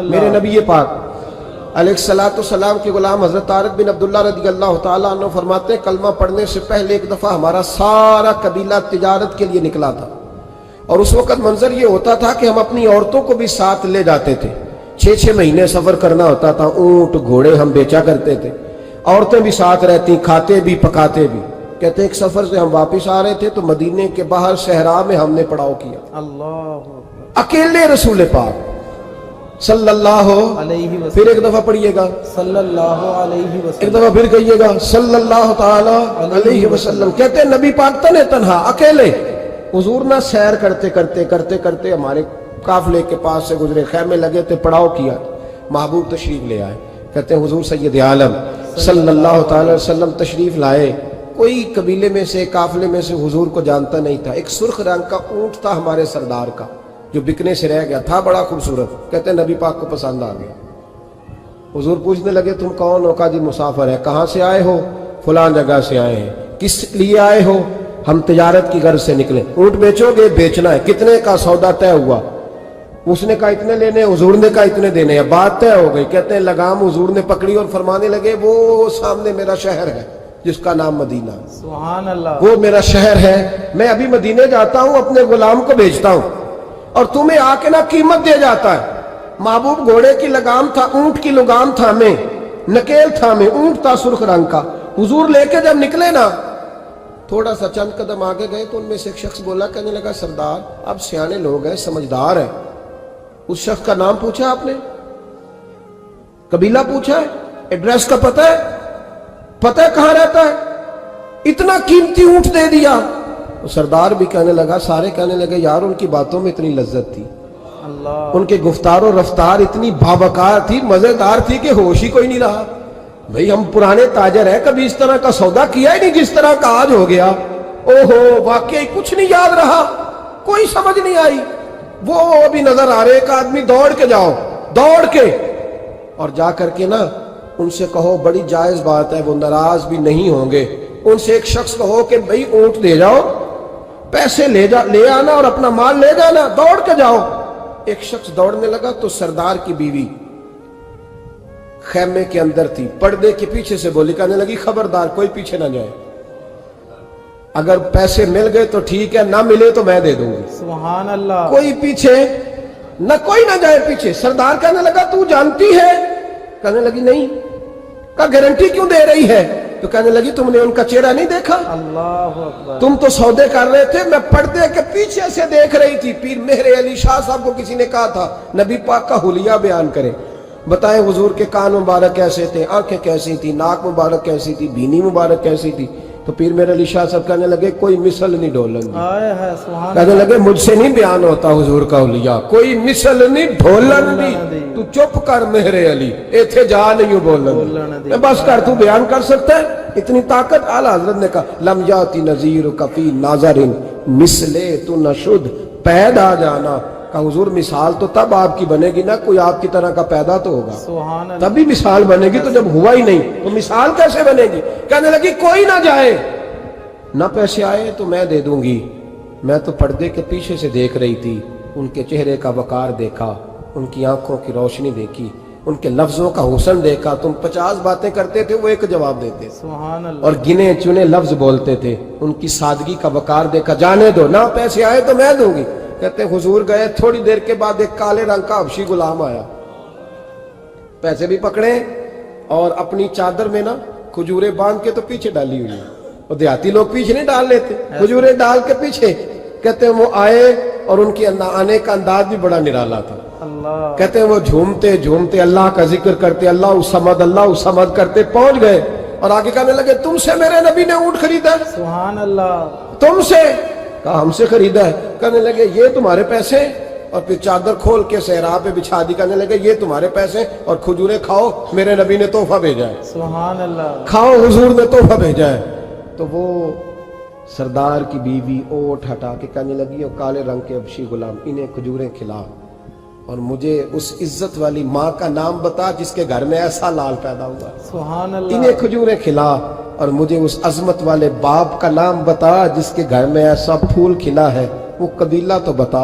میرے نبی پاک علیہ السلام کے غلام حضرت طارق بن عبداللہ رضی اللہ تعالیٰ عنہ فرماتے ہیں کلمہ پڑھنے سے پہلے ایک دفعہ ہمارا سارا قبیلہ تجارت کے لیے نکلا تھا، اور اس وقت منظر یہ ہوتا تھا کہ ہم اپنی عورتوں کو بھی ساتھ لے جاتے تھے۔ 6 مہینے سفر کرنا ہوتا تھا، اونٹ گھوڑے ہم بیچا کرتے تھے، عورتیں بھی ساتھ رہتی، کھاتے بھی پکاتے بھی۔ کہتے ایک سفر سے ہم واپس آ رہے تھے تو مدینے کے باہر صحرا میں ہم نے پڑاؤ کیا، اللہ اکیلے رسول پاک صلی اللہ علیہ وسلم، پھر ایک دفعہ پڑھیے گا صلی اللہ علیہ ایک وسلم، دفعہ پھر کہیے گا صلی اللہ تعالی علیہ وسلم۔ کہتے ہیں نبی پاک تنہا اکیلے حضور نہ سیر کرتے ہمارے قافلے کے پاس سے گزرے، خیمے لگے تھے، پڑاؤ کیا، محبوب تشریف لے آئے۔ کہتے ہیں حضور سید عالم صلی اللہ تعالی وسلم تشریف لائے، کوئی قبیلے میں سے قافلے میں سے حضور کو جانتا نہیں تھا۔ ایک سرخ رنگ کا اونٹ تھا ہمارے سردار کا جو بکنے سے رہ گیا تھا، بڑا خوبصورت۔ کہتے ہیں نبی پاک کو پسند آ گیا۔ حضور پوچھنے لگے تم کون ہو؟ کہا جی مسافر ہے۔ کہاں سے آئے ہو؟ فلاں جگہ سے آئے ہیں۔ کس لیے آئے ہو؟ ہم تجارت کی غرض سے نکلے۔ اونٹ بیچو گے؟ بیچنا ہے۔ کتنے کا سودا طے ہوا؟ اس نے کہا اتنے لینے، حضور نے کہا اتنے دینے ہیں، بات طے ہو گئی۔ کہتے ہیں لگام حضور نے پکڑی اور فرمانے لگے وہ سامنے میرا شہر ہے جس کا نام مدینہ ہے، سبحان اللہ، وہ میرا شہر ہے، میں ابھی مدینے جاتا ہوں، اپنے غلام کو بھیجتا ہوں اور تمہیں آ کے نہ قیمت دے جاتا ہے۔ محبوب گھوڑے کی لگام تھا، اونٹ کی لگام تھا میں، نکیل تھا میں، اونٹ تھا سرخ رنگ کا۔ حضور لے کے جب نکلے نا، تھوڑا سا چند قدم آگے گئے تو ان میں سے ایک شخص بولا، کہنے لگا سردار اب سیانے لوگ ہیں، سمجھدار ہیں۔ اس شخص کا نام پوچھا آپ نے، قبیلہ پوچھا ہے، ایڈریس کا پتہ ہے، پتہ ہے کہاں رہتا ہے، اتنا قیمتی اونٹ دے دیا۔ سردار بھی کہنے لگا، سارے کہنے لگے یار ان کی باتوں میں اتنی لذت تھی، اللہ، ان کے گفتار و رفتار اتنی بابکار تھی، مزیدار تھی کہ ہوش ہی کوئی نہیں رہا۔ بھئی ہم پرانے تاجر ہیں، کبھی اس طرح کا سودا کیا ہی نہیں جس طرح کا آج ہو گیا۔ اوہو واقعی کچھ نہیں یاد رہا، کوئی سمجھ نہیں آئی۔ وہ ابھی نظر آ رہے، ایک آدمی دوڑ کے جاؤ، دوڑ کے اور جا کر کے نا ان سے کہو بڑی جائز بات ہے، وہ ناراض بھی نہیں ہوں گے۔ ان سے ایک شخص کہو کہ بھئی اونٹ دے جاؤ، پیسے لے آنا اور اپنا مال لے جانا، دوڑ کے جاؤ۔ ایک شخص دوڑنے لگا تو سردار کی بیوی خیمے کے اندر تھی، پردے کے پیچھے سے بولی، کہنے لگی خبردار کوئی پیچھے نہ جائے، اگر پیسے مل گئے تو ٹھیک ہے، نہ ملے تو میں دے دوں گی، سبحان اللہ، کوئی پیچھے نہ، کوئی نہ جائے پیچھے۔ سردار کہنے لگا تو جانتی ہے؟ کہنے لگی نہیں۔ کہا گارنٹی کیوں دے رہی ہے؟ تو کہنے لگی تم نے ان کا چہرہ نہیں دیکھا؟ اللہ اکبر، تم تو سودے کر رہے تھے، میں پردے کے پیچھے سے دیکھ رہی تھی۔ پیر مہر علی شاہ صاحب کو کسی نے کہا تھا نبی پاک کا حلیہ بیان کرے، بتائیں حضور کے کان مبارک کیسے تھے، آنکھیں کیسی تھی، ناک مبارک کیسی تھی، بینی مبارک کیسی تھی۔ تو پیر مہر علی شاہ صاحب کہنے لگے کوئی مثل نہیں ڈھولن دی، آئے ہے سبحان کہنے اللہ، لگے مجھ سے نہیں بیان ہوتا حضور کا حلیہ، کوئی مثل نہیں ڈھولن دی، تو چپ کر مہر علی، ایتھے جا نہیں بولن دی، بس کر، تو بیان کر سکتا ہے؟ اتنی طاقت۔ اعلیٰ حضرت نے کہا لم یاتی نذیر کفی ناظرن مثلے تو نشد پیدا جانا۔ کہا حضور مثال تو تب آپ کی بنے گی نا، کوئی آپ کی طرح کا پیدا تو ہوگا، سبحان اللہ، تبھی مثال بنے گی، تو جب ہوا ہی نہیں تو مثال کیسے بنے گی؟ کہنے لگی کوئی نہ جائے، نہ پیسے آئے تو میں دے دوں گی۔ میں تو پردے کے پیچھے سے دیکھ رہی تھی، ان کے چہرے کا وقار دیکھا، ان کی آنکھوں کی روشنی دیکھی، ان کے لفظوں کا حسن دیکھا۔ تم 50 باتیں کرتے تھے، وہ ایک جواب دیتے، سبحان اللہ، اور گنے چنے لفظ بولتے تھے، ان کی سادگی کا وقار دیکھا۔ جانے دو، نہ پیسے آئے تو میں دوں گی۔ کہتے ہیں حضور گئے، تھوڑی دیر کے بعد ایک کالے رنگ کا حبشی غلام آیا، پیسے بھی پکڑے اور اپنی چادر میں نا کھجورے باندھ کے تو پیچھے ڈالی ہوئی، اور دیہاتی لوگ پیچھے نہیں ڈال لیتے، کھجورے ڈال کے پیچھے۔ کہتے ہیں وہ آئے اور ان کے آنے کا انداز بھی بڑا نرالا تھا۔ اللہ، کہتے ہیں وہ جھومتے جھومتے اللہ کا ذکر کرتے، اللہ الصمد کرتے پہنچ گئے، اور آگے کہنے لگے تم سے میرے نبی نے اونٹ خریدا ہے؟ سبحان اللہ، تم سے؟ کہا ہم سے خریدا ہے۔ کہنے لگے یہ تمہارے پیسے؟ اور پھر چادر کھول کے صحرا پہ بچھا دی، کہنے لگے یہ تمہارے پیسے، اور کھجورے کھاؤ، میرے نبی نے تحفہ بھیجا ہے، سبحان اللہ، کھاؤ، حضور نے تحفہ بھیجا ہے۔ تو وہ سردار کی بیوی اوٹ ہٹا کے کہنے لگی وہ کالے رنگ کے حبشی غلام، انہیں کھجوریں کھلا، اور مجھے اس عزت والی ماں کا نام بتا جس کے گھر میں ایسا لال پیدا ہوا، سبحان اللہ، انہیں کھجوریں کھلا، اور مجھے اس عظمت والے باپ کا نام بتا جس کے گھر میں ایسا پھول کھلا ہے، وہ قبیلہ تو بتا۔